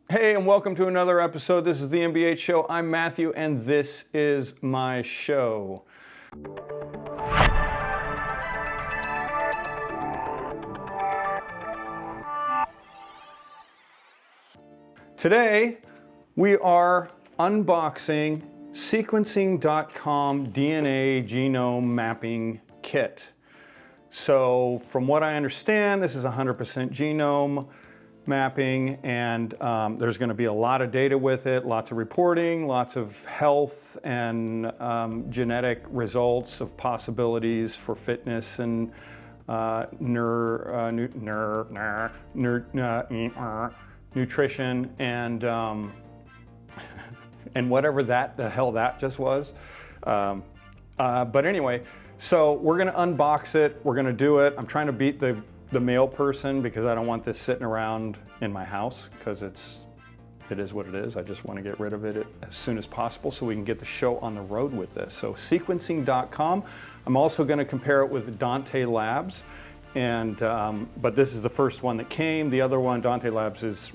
Hey, and welcome to another episode. This is the MBH Show. I'm Matthew, and this is my show. Today, we are unboxing sequencing.com DNA genome mapping kit. So, from what I understand, this is 100% genome mapping, and there's going to be a lot of data with it, lots of reporting, lots of health and genetic results of possibilities for fitness and nutrition and and whatever the hell that just was. But anyway, so we're going to unbox it. We're going to do it. I'm trying to beat the mail person because I don't want this sitting around in my house because it is what it is. I just want to get rid of it as soon as possible so we can get the show on the road with this. So sequencing.com. I'm also going to compare it with Dante Labs, and but this is the first one that came. The other one, Dante Labs, is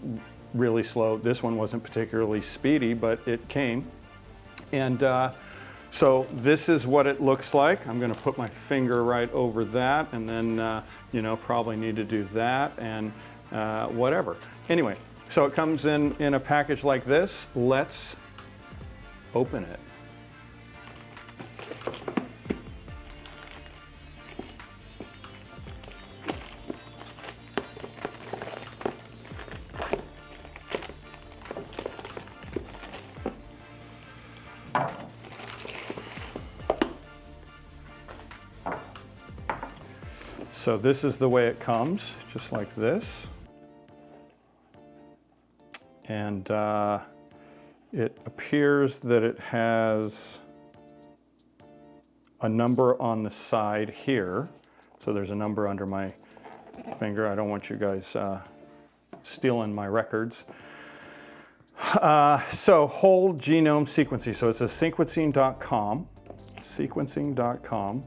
really slow. This one wasn't particularly speedy, but it came. And so this is what it looks like. I'm going to put my finger right over that, and then probably need to do that and whatever. Anyway, so it comes in a package like this. Let's open it. So this is the way it comes, just like this. And it appears that it has a number on the side here. So there's a number under my finger. I don't want you guys stealing my records. So Whole Genome Sequencing. So it's a sequencing.com. Sequencing.com.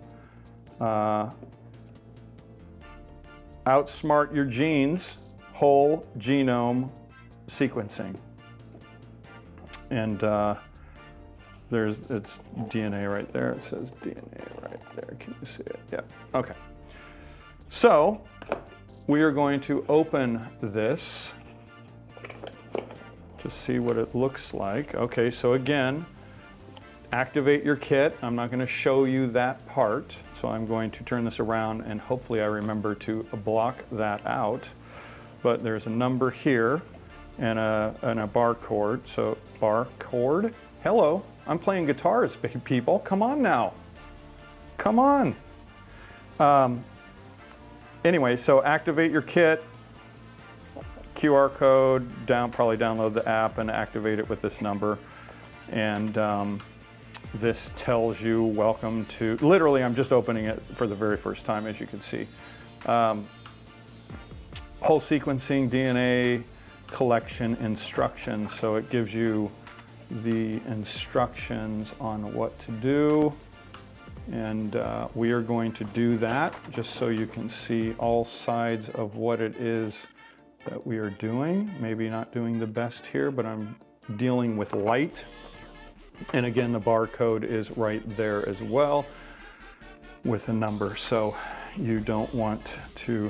Outsmart your genes, whole genome sequencing. And it's DNA right there. It says DNA right there. Can you see it? Yeah. Okay. So we are going to open this to see what it looks like. Okay, so again, activate your kit. I'm not going to show you that part, so I'm going to turn this around and hopefully I remember to block that out. But there's a number here and a barcode. So barcode. Hello, I'm playing guitars, people. Come on now. Come on. Anyway, so activate your kit. QR code. Probably download the app and activate it with this number. And this tells you welcome to, literally I'm just opening it for the very first time, as you can see. Whole sequencing DNA collection instructions. So it gives you the instructions on what to do. And we are going to do that just so you can see all sides of what it is that we are doing. Maybe not doing the best here, but I'm dealing with light. And again, the barcode is right there as well with a number, so you don't want to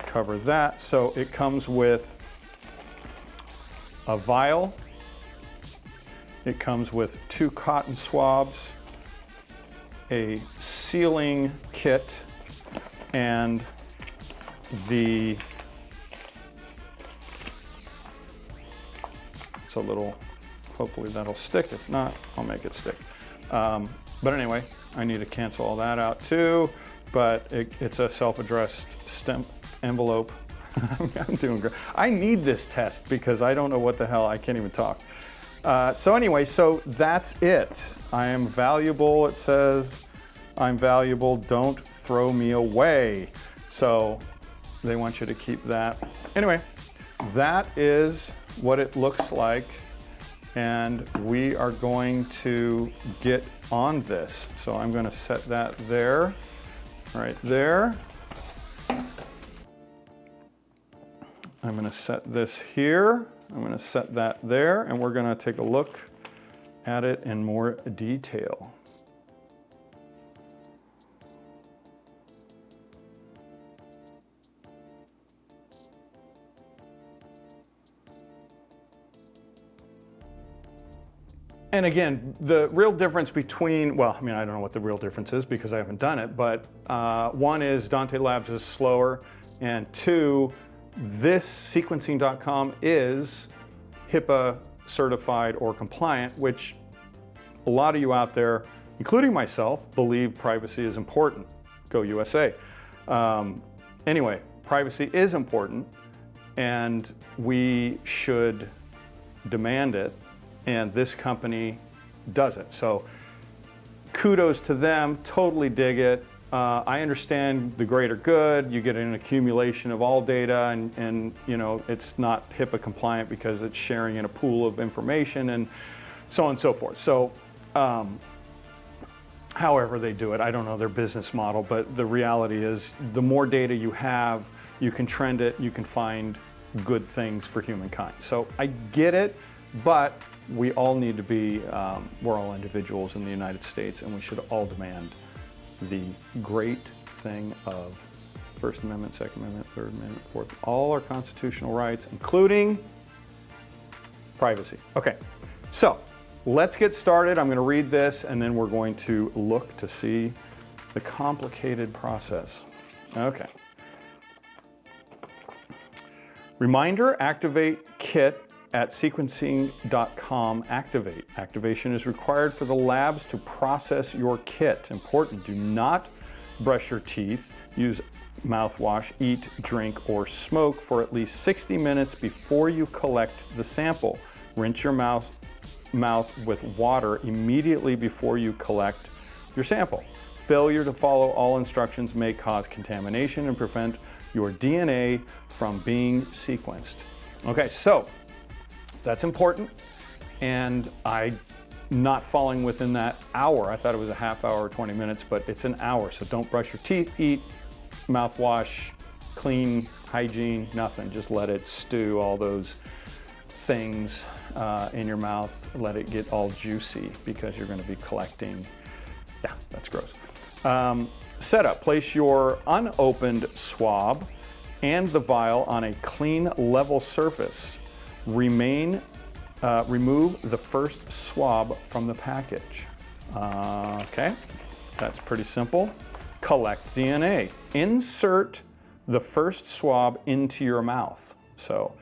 cover that. So it comes with a vial. It comes with 2 cotton swabs, a sealing kit, and it's a little, hopefully that'll stick. If not, I'll make it stick. But anyway, I need to cancel all that out too, but it's a self-addressed stamp envelope. I'm doing great. I need this test because I don't know what the hell, I can't even talk. So anyway, so that's it. I am valuable, it says. I'm valuable, don't throw me away. So they want you to keep that. Anyway, that is what it looks like. And we are going to get on this. So I'm going to set that there, right there. I'm going to set this here. I'm going to set that there, and we're going to take a look at it in more detail. And again, the real difference between, well, I mean, I don't know what the real difference is because I haven't done it, but one is Dante Labs is slower, and two, this sequencing.com is HIPAA certified or compliant, which a lot of you out there, including myself, believe privacy is important. Go USA. Anyway, privacy is important, and we should demand it. And this company does it. So kudos to them, totally dig it. I understand the greater good. You get an accumulation of all data, and you know, it's not HIPAA compliant because it's sharing in a pool of information and so on and so forth. So however they do it, I don't know their business model, but the reality is the more data you have, you can trend it, you can find good things for humankind. So I get it, but we all need to be, we're all individuals in the United States, and we should all demand the great thing of First Amendment, Second Amendment, Third Amendment, Fourth, all our constitutional rights, including privacy. Okay, so let's get started. I'm going to read this, and then we're going to look to see the complicated process. Okay. Reminder, activate kit at sequencing.com activate. Activation is required for the labs to process your kit. Important, do not brush your teeth, use mouthwash, eat, drink, or smoke for at least 60 minutes before you collect the sample. Rinse your mouth with water immediately before you collect your sample. Failure to follow all instructions may cause contamination and prevent your DNA from being sequenced. Okay, so that's important, and I'm not falling within that hour. I thought it was a half hour or 20 minutes, but it's an hour, so don't brush your teeth, eat, mouthwash, clean, hygiene, nothing. Just let it stew, all those things in your mouth. Let it get all juicy because you're going to be collecting. Yeah, that's gross. Setup, place your unopened swab and the vial on a clean, level surface. Remove the first swab from the package. Okay, that's pretty simple. Collect DNA. Insert the first swab into your mouth. So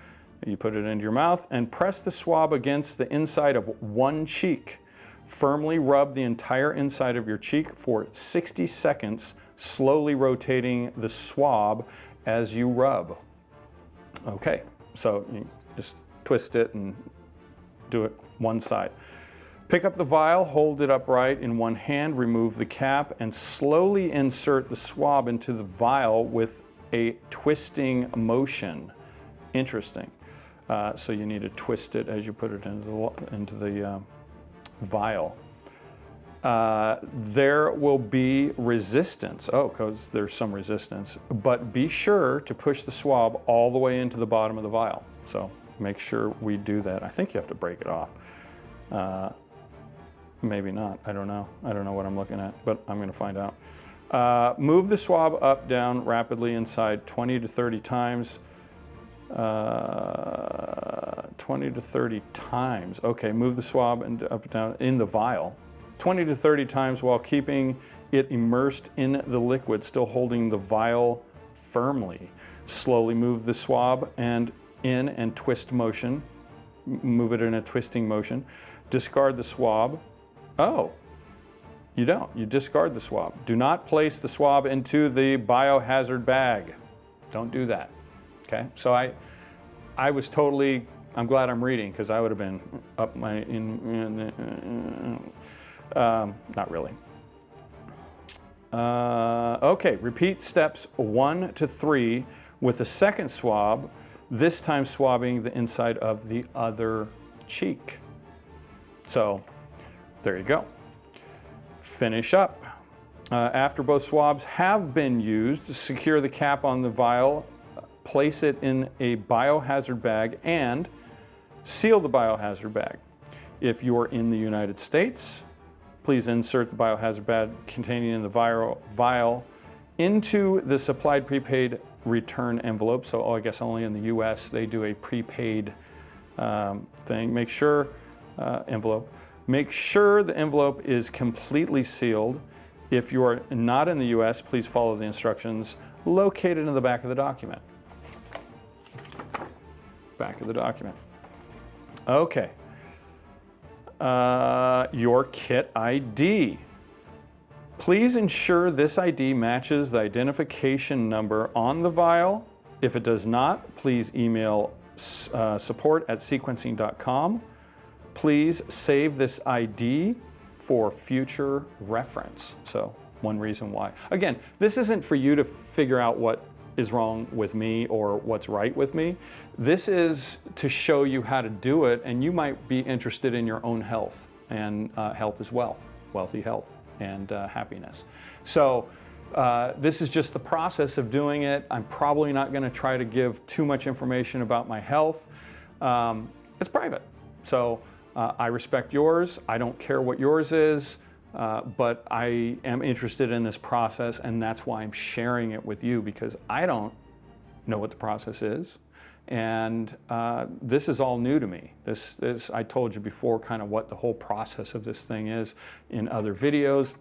you put it into your mouth and press the swab against the inside of one cheek. Firmly rub the entire inside of your cheek for 60 seconds, slowly rotating the swab as you rub. Okay, so you just twist it and do it one side. Pick up the vial, hold it upright in one hand, remove the cap, and slowly insert the swab into the vial with a twisting motion. Interesting. So you need to twist it as you put it into the vial. There will be resistance. Oh, because there's some resistance. But be sure to push the swab all the way into the bottom of the vial. So make sure we do that. I think you have to break it off. Maybe not. I don't know. I don't know what I'm looking at, but I'm going to find out. Move the swab up, down rapidly inside 20 to 30 times. 20 to 30 times. Okay, move the swab and up and down in the vial. 20 to 30 times while keeping it immersed in the liquid, still holding the vial firmly. Slowly move the swab and twist motion. Move it in a twisting motion. Discard the swab. Oh, you don't. You discard the swab. Do not place the swab into the biohazard bag. Don't do that. Okay, so I was totally, I'm glad I'm reading because I would have been up my, not really. Okay, repeat steps 1 to 3 with the second swab, this time swabbing the inside of the other cheek. So there you go. Finish up. After both swabs have been used, secure the cap on the vial place it in a biohazard bag and seal the biohazard bag. If you're in the United States, please insert the biohazard bag containing in the vial into the supplied prepaid return envelope. So I guess only in the US they do a prepaid thing. Make sure, envelope. Make sure the envelope is completely sealed. If you are not in the US, please follow the instructions located in the back of the document. Back of the document. Okay. Your kit ID. Please ensure this ID matches the identification number on the vial. If it does not, please email support@sequencing.com. Please save this ID for future reference. So one reason why. Again, this isn't for you to figure out what is wrong with me or what's right with me. This is to show you how to do it, and you might be interested in your own health, and health is wealth, wealthy health and happiness. So this is just the process of doing it. I'm probably not going to try to give too much information about my health. It's private. So I respect yours. I don't care what yours is, but I am interested in this process, and that's why I'm sharing it with you, because I don't know what the process is. And this is all new to me. This I told you before kind of what the whole process of this thing is in other videos.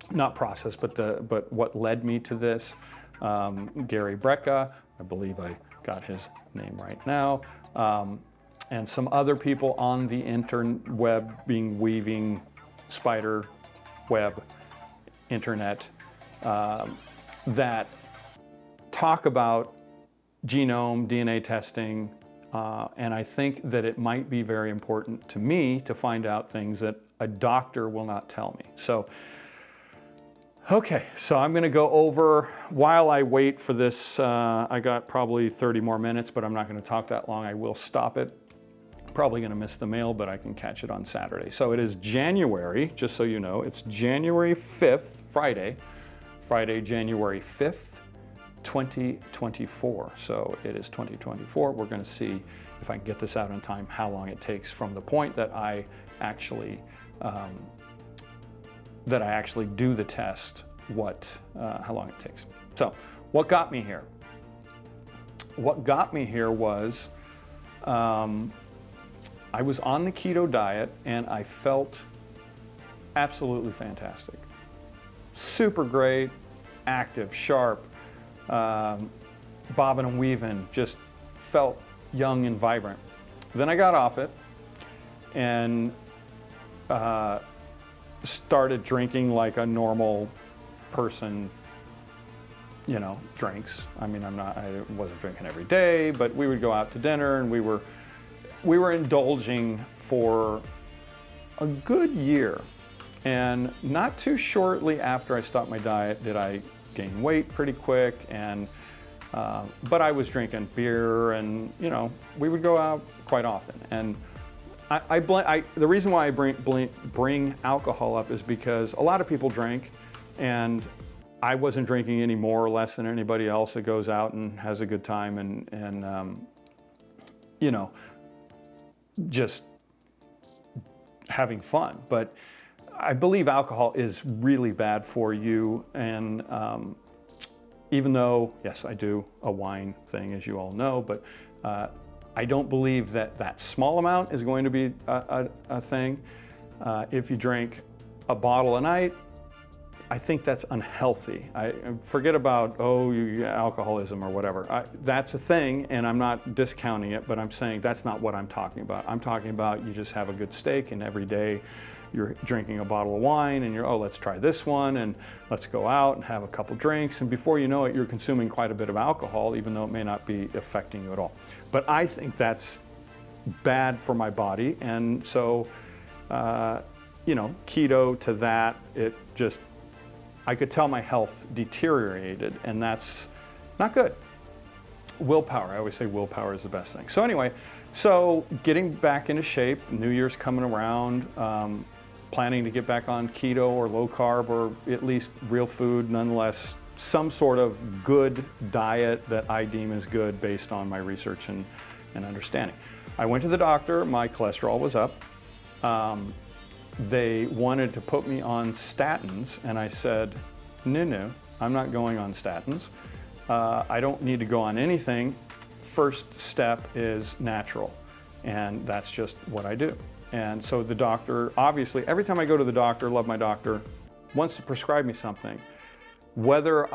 Not process, but what led me to this. Gary Brecka, I believe I got his name right now, and some other people on the interweb, being weaving spider web internet, that talk about genome, DNA testing, and I think that it might be very important to me to find out things that a doctor will not tell me. So, okay, so I'm gonna go over, while I wait for this, I got probably 30 more minutes, but I'm not gonna talk that long. I will stop it. Probably gonna miss the mail, but I can catch it on Saturday. So it is January, just so you know, it's January 5th, Friday, January 5th, 2024. So it is 2024. We're going to see if I can get this out in time, how long it takes from the point that I actually do the test, how long it takes. So what got me here? What got me here was I was on the keto diet and I felt absolutely fantastic. Super great, active, sharp, bobbing and weaving, just felt young and vibrant. Then I got off it and started drinking like a normal person, you know, drinks. I mean, I wasn't drinking every day, but we would go out to dinner and we were indulging for a good year. And not too shortly after I stopped my diet did I gain weight pretty quick, and but I was drinking beer, and you know, we would go out quite often. And the reason why I bring alcohol up is because a lot of people drink, and I wasn't drinking any more or less than anybody else that goes out and has a good time and you know, just having fun. But I believe alcohol is really bad for you, and even though, yes, I do a wine thing, as you all know, but I don't believe that small amount is going to be a thing. If you drink a bottle a night, I think that's unhealthy. I forget about, alcoholism or whatever. That's a thing, and I'm not discounting it, but I'm saying that's not what I'm talking about. I'm talking about you just have a good steak, and every day you're drinking a bottle of wine, and you're, let's try this one, and let's go out and have a couple drinks, and before you know it, you're consuming quite a bit of alcohol, even though it may not be affecting you at all. But I think that's bad for my body, and so, you know, keto to that, it just, I could tell my health deteriorated, and that's not good. Willpower, I always say willpower is the best thing. So anyway, getting back into shape, New Year's coming around, planning to get back on keto or low carb, or at least real food, nonetheless some sort of good diet that I deem as good based on my research and understanding. I went to the doctor, my cholesterol was up. They wanted to put me on statins, and I said, no, I'm not going on statins. I don't need to go on anything. First step is natural, and that's just what I do. And so the doctor, obviously, every time I go to the doctor, love my doctor, wants to prescribe me something. Whether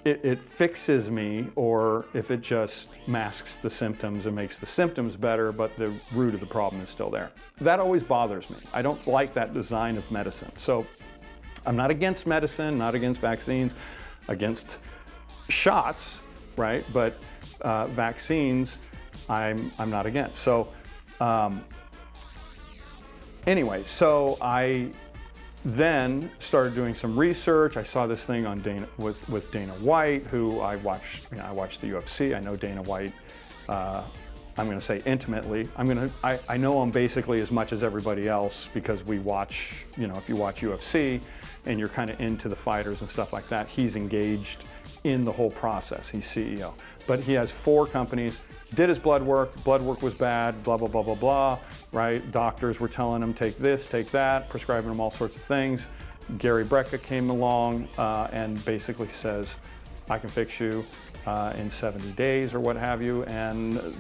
it fixes me or if it just masks the symptoms and makes the symptoms better, but the root of the problem is still there. That always bothers me. I don't like that design of medicine. So I'm not against medicine, not against vaccines, against shots, right? But vaccines, I'm not against. So anyway, so I then started doing some research. I saw this thing on with Dana White, who I watched. I watched the UFC. I know Dana White. I'm going to say intimately. I know him basically as much as everybody else because we watch. If you watch UFC and you're kind of into the fighters and stuff like that, he's engaged in the whole process. He's CEO, but he has 4 companies. Did his blood work was bad, blah, blah, blah, blah, blah, right? Doctors were telling him, take this, take that, prescribing him all sorts of things. Gary Brecka came along and basically says, I can fix you in 70 days or what have you. And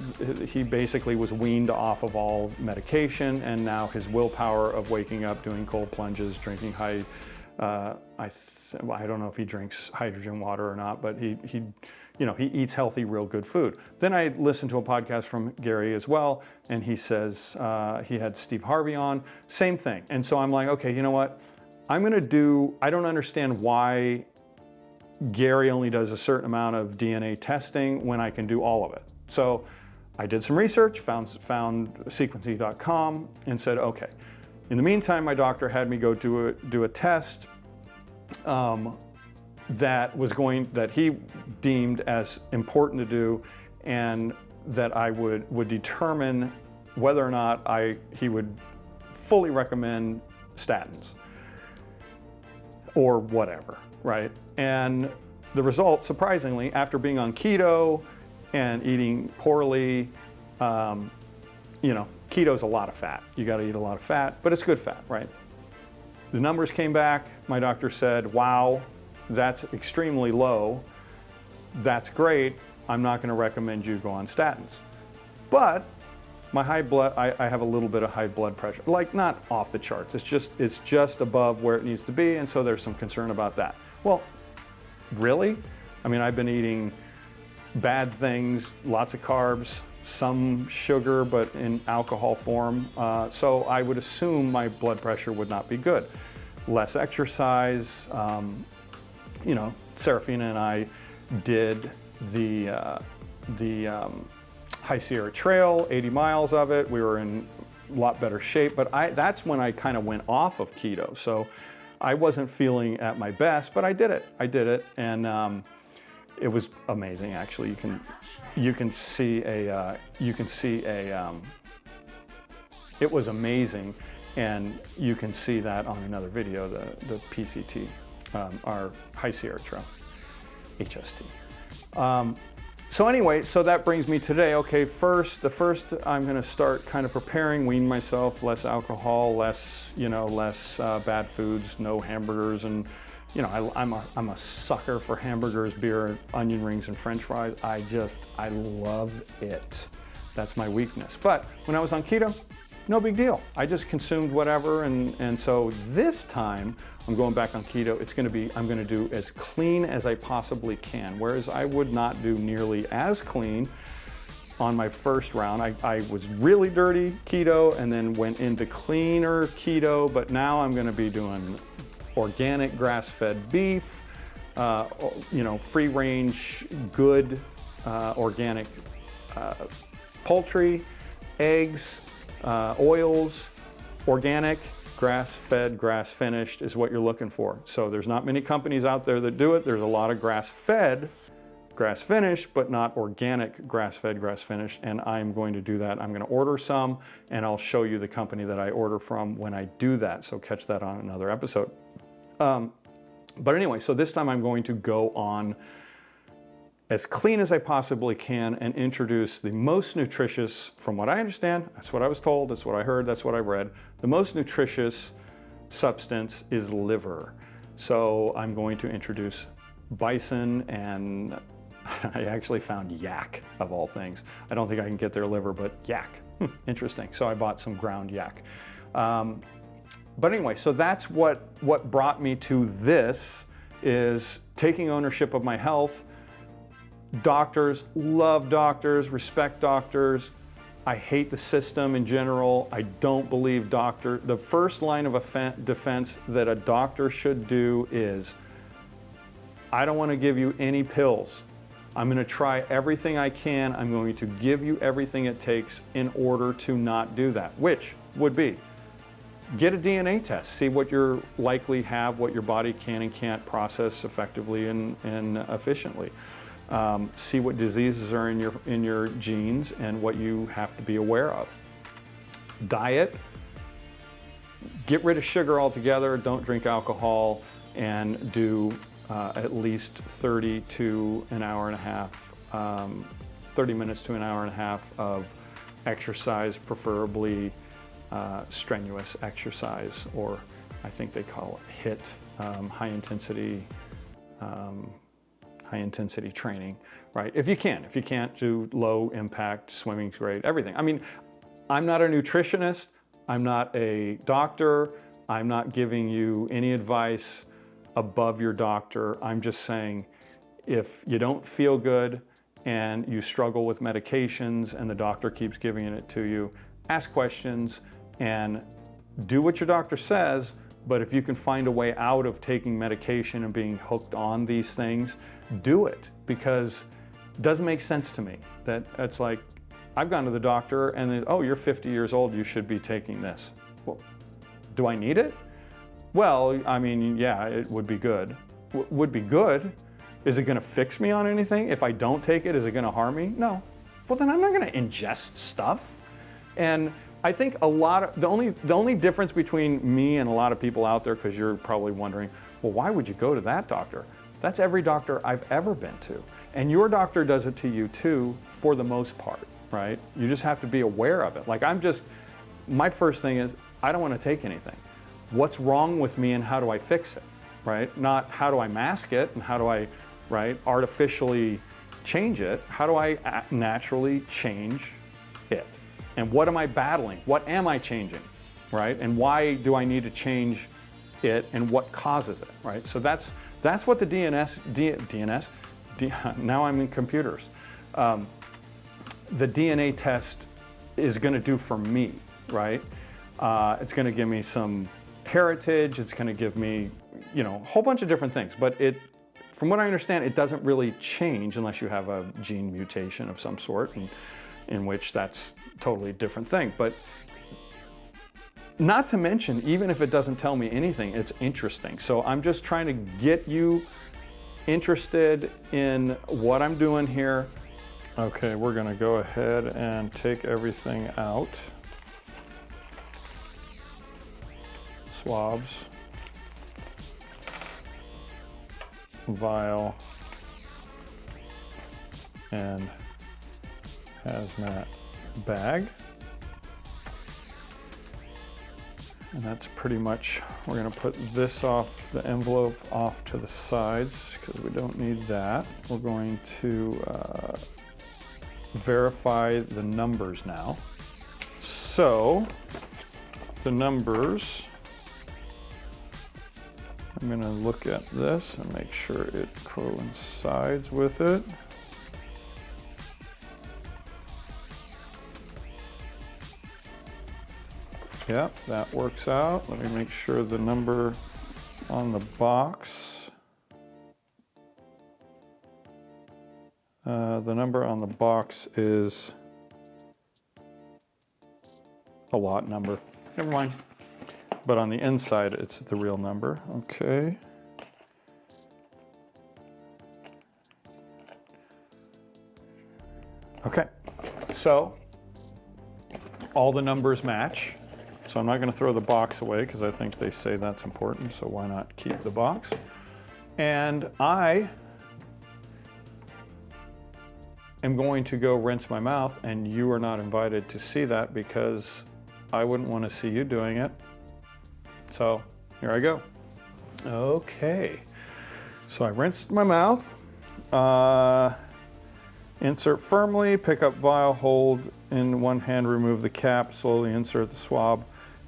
he basically was weaned off of all medication, and now his willpower of waking up, doing cold plunges, drinking high, I don't know if he drinks hydrogen water or not, but he eats healthy, real good food. Then I listened to a podcast from Gary as well, and he says, he had Steve Harvey on, same thing. And so I'm like, okay, you know what? I don't understand why Gary only does a certain amount of DNA testing when I can do all of it. So I did some research, found sequencing.com, and said, okay. In the meantime, my doctor had me go do a test that he deemed as important to do, and that I would determine whether or not he would fully recommend statins or whatever, right? And the result, surprisingly, after being on keto and eating poorly, keto's a lot of fat. You got to eat a lot of fat, but it's good fat, right? The numbers came back. My doctor said, wow, that's extremely low. That's great. I'm not going to recommend you go on statins. But my high blood, I have a little bit of high blood pressure, like not off the charts. It's just above where it needs to be, and so there's some concern about that. Well, really? I mean, I've been eating bad things, lots of carbs, some sugar, but in alcohol form. So I would assume my blood pressure would not be good. Less exercise. Serafina and I did the High Sierra Trail, 80 miles of it. We were in a lot better shape, but that's when I kind of went off of keto. So I wasn't feeling at my best, but I did it, and it was amazing. Actually, you can see it was amazing, and you can see that on another video, the PCT, our High Sierra Trail, HST. So anyway, so that brings me today. Okay, first I'm going to start kind of preparing, wean myself, less alcohol, less bad foods, no hamburgers, and I'm a sucker for hamburgers, beer, onion rings, and French fries. I love it. That's my weakness. But when I was on keto, no big deal. I just consumed whatever, and so this time I'm going back on keto. I'm going to do as clean as I possibly can, whereas I would not do nearly as clean on my first round. I was really dirty keto and then went into cleaner keto, but now I'm going to be doing organic grass-fed beef, free-range, good organic poultry, eggs, oils, organic, grass-fed, grass-finished is what you're looking for. So there's not many companies out there that do it. There's a lot of grass-fed, grass-finished, but not organic grass-fed, grass-finished, and I'm going to do that. I'm going to order some, and I'll show you the company that I order from when I do that, so catch that on another episode. But anyway, so this time I'm going to go on as clean as I possibly can and introduce the most nutritious, from what I understand, that's what I was told, that's what I heard, that's what I read, the most nutritious substance is liver. So I'm going to introduce bison, and I actually found yak of all things. I don't think I can get their liver, but yak, interesting. So I bought some ground yak. But anyway, so that's what brought me to this, is taking ownership of my health. Doctors, love doctors, respect doctors. I hate the system in general. I don't believe the first line of defense that a doctor should do is, I don't want to give you any pills. I'm going to try everything I can. I'm going to give you everything it takes in order to not do that, which would be, get a DNA test, see what you likely have, what your body can and can't process effectively and efficiently. See what diseases are in your genes and what you have to be aware of. Diet, get rid of sugar altogether, don't drink alcohol, and do at least 30 to an hour and a half, 30 minutes to an hour and a half of exercise, preferably strenuous exercise, or I think they call it HIIT, high intensity training, right? If you can. If you can't, do low impact, swimming's great, everything. I mean, I'm not a nutritionist, I'm not a doctor, I'm not giving you any advice above your doctor. I'm just saying, if you don't feel good and you struggle with medications and the doctor keeps giving it to you, ask questions and do what your doctor says. But if you can find a way out of taking medication and being hooked on these things, do it, because it doesn't make sense to me that it's like, I've gone to the doctor and oh, you're 50 years old, you should be taking this. Well, do I need it? Well, I mean, yeah, it would be good. Would be good. Is it gonna fix me on anything? If I don't take it, is it gonna harm me? No. Well, then I'm not gonna ingest stuff. And I think a lot of, the only difference between me and a lot of people out there, because you're probably wondering, well, why would you go to that doctor? That's every doctor I've ever been to. And your doctor does it to you too, for the most part, right? You just have to be aware of it. Like my first thing is, I don't want to take anything. What's wrong with me and how do I fix it, right? Not how do I mask it and how do I, right, artificially change it. How do I naturally change it? And what am I battling? What am I changing, right? And why do I need to change it and what causes it, right? So that's what the now I'm in computers. The DNA test is gonna do for me, right? It's gonna give me some heritage, it's gonna give me, a whole bunch of different things, but from what I understand, it doesn't really change unless you have a gene mutation of some sort, and in which that's totally different thing. But not to mention, even if it doesn't tell me anything, it's interesting. So I'm just trying to get you interested in what I'm doing here. Okay, we're gonna go ahead and take everything out. Swabs, vial, and hazmat bag. And that's pretty much, we're gonna put this off, the envelope off to the sides because we don't need that. We're going to verify the numbers now. So the numbers, I'm gonna look at this and make sure it coincides with it. Yep, that works out. Let me make sure the number on the box. The number on the box is a lot number. Never mind. But on the inside, it's the real number. Okay. Okay, so all the numbers match. So I'm not going to throw the box away because I think they say that's important, so why not keep the box? And I am going to go rinse my mouth, and you are not invited to see that because I wouldn't want to see you doing it. So here I go. Okay, so I rinsed my mouth. Insert firmly, pick up vial, hold in one hand, remove the cap, slowly insert the swab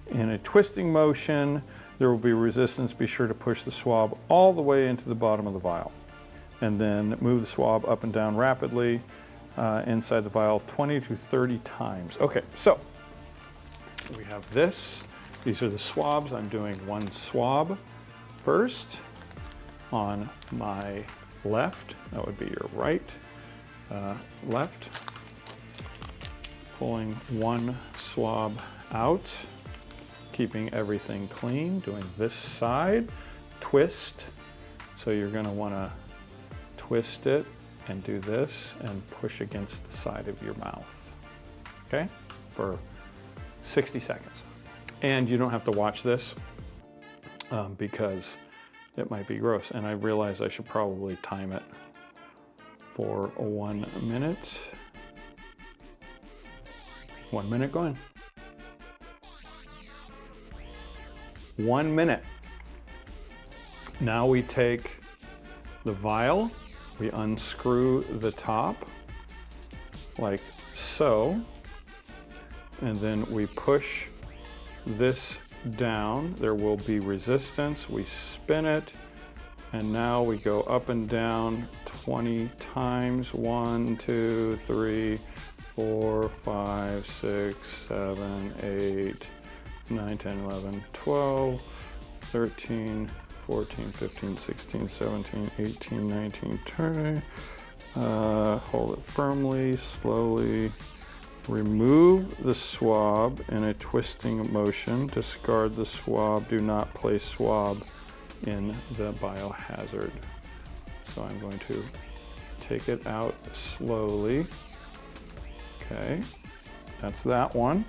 in a twisting motion. There will be resistance. Be sure to push the swab all the way into the bottom of the vial. And then move the swab up and down rapidly inside the vial 20 to 30 times. Okay, so we have this. These are the swabs. I'm doing one swab first on my left. That would be your right. Left, pulling one swab out, keeping everything clean, doing this side, twist. So you're going to want to twist it and do this and push against the side of your mouth, okay, for 60 seconds. And you don't have to watch this because it might be gross. And I realize I should probably time it for 1 minute. 1 minute going. 1 minute. Now we take the vial, we unscrew the top like so, and then we push this down. There will be resistance. We spin it, and now we go up and down 20 times. 1, 2, 3, 4, 5, 6, 7, 8, 9, 10, 11, 12, 13, 14, 15, 16, 17, 18, 19, 20. Hold it firmly, slowly. Remove the swab in a twisting motion. Discard the swab. Do not place swab in the biohazard. So I'm going to take it out slowly. Okay, that's that one.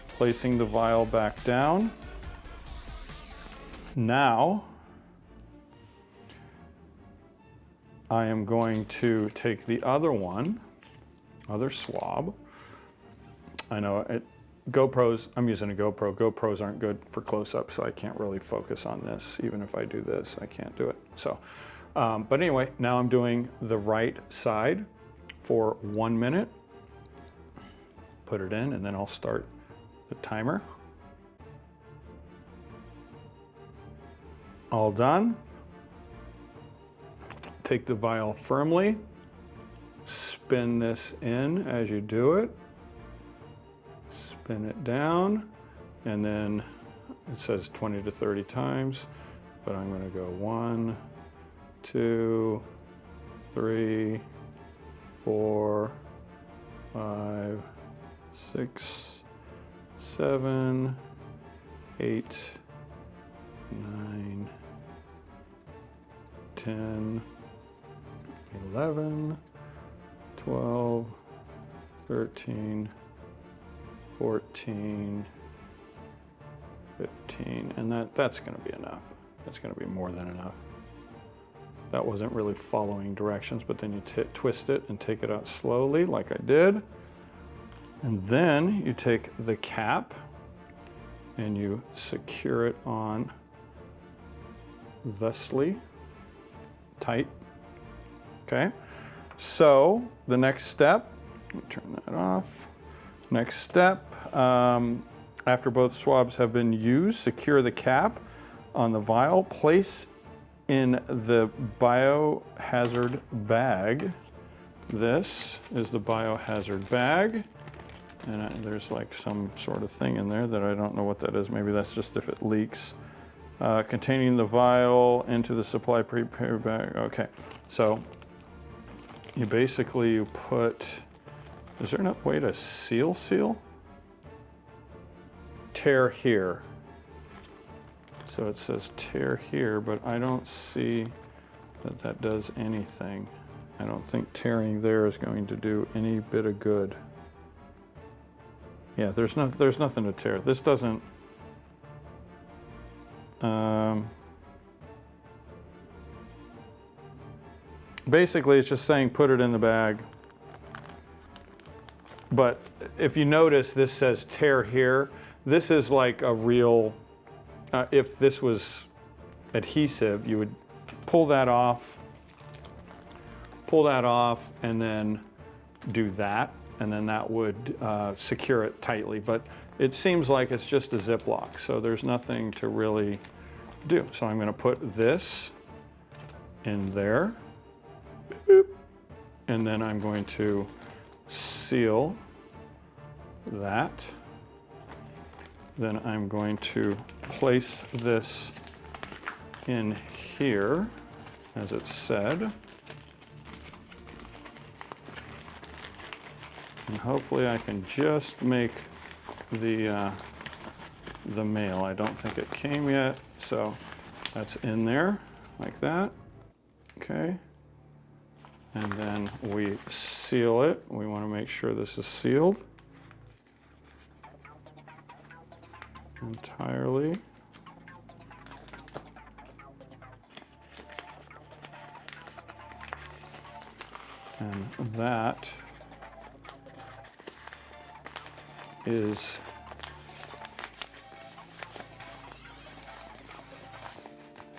Placing the vial back down. Now, I am going to take the other one, other swab. I know GoPros, I'm using a GoPro. GoPros aren't good for close-up, so I can't really focus on this. Even if I do this, I can't do it. So, but anyway, now I'm doing the right side for 1 minute. Put it in, and then I'll start the timer. All done. Take the vial firmly. Spin this in as you do it. Spin it down, and then it says 20 to 30 times, but I'm going to go 1, 2, 3, 4, 5, 6, 7, 8, 9, 10, 11, 12, 13, 14, 15, and that's going to be enough. That's going to be more than enough. That wasn't really following directions, but then you twist it and take it out slowly like I did. And then you take the cap and you secure it on thusly tight. Okay, so the next step, let me turn that off. Next step, after both swabs have been used, secure the cap on the vial, place in the biohazard bag. This is the biohazard bag, and there's like some sort of thing in there that I don't know what that is. Maybe that's just if it leaks. Containing the vial into the supply prepared bag. Okay, so you basically put, is there no way to seal? Tear here. So it says tear here, but I don't see that does anything. I don't think tearing there is going to do any bit of good. Yeah, there's nothing to tear. This doesn't. basically it's just saying put it in the bag. But if you notice, this says tear here. This is like a real, if this was adhesive, you would pull that off, and then do that, and then that would secure it tightly. But it seems like it's just a Ziploc, so there's nothing to really do. So I'm gonna put this in there, and then I'm going to seal that. Then I'm going to place this in here, as it said. And hopefully I can just make the mail. I don't think it came yet, so that's in there, like that. Okay. And then we seal it. We want to make sure this is sealed entirely. And that is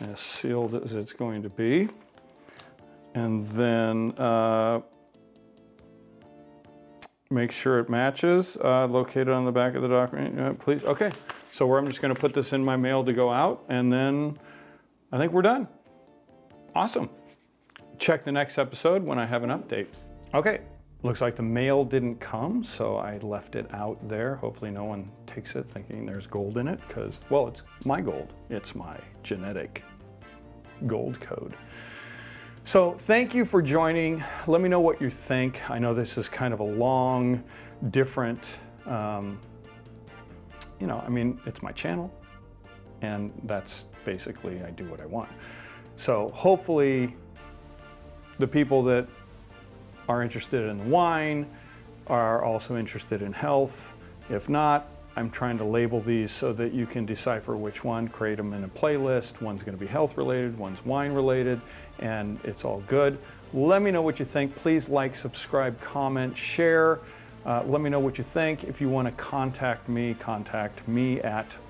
as sealed as it's going to be. And then make sure it matches, located on the back of the document, please. Okay, so I'm just gonna put this in my mail to go out, and then I think we're done. Awesome. Check the next episode when I have an update. Okay, looks like the mail didn't come, so I left it out there. Hopefully no one takes it thinking there's gold in it, because, well, it's my gold. It's my genetic gold code. So thank you for joining. Let me know what you think. I know this is kind of a long, different, you know, I mean, it's my channel, and that's basically, I do what I want. So hopefully the people that are interested in wine are also interested in health. If not, I'm trying to label these so that you can decipher which one, create them in a playlist. One's gonna be health related, one's wine related, and it's all good. Let me know what you think. Please like, subscribe, comment, share. Let me know what you think. If you wanna contact me at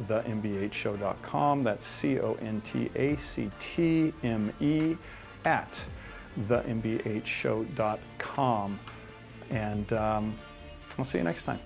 thembhshow.com. That's CONTACTME at thembhshow.com. And I'll see you next time.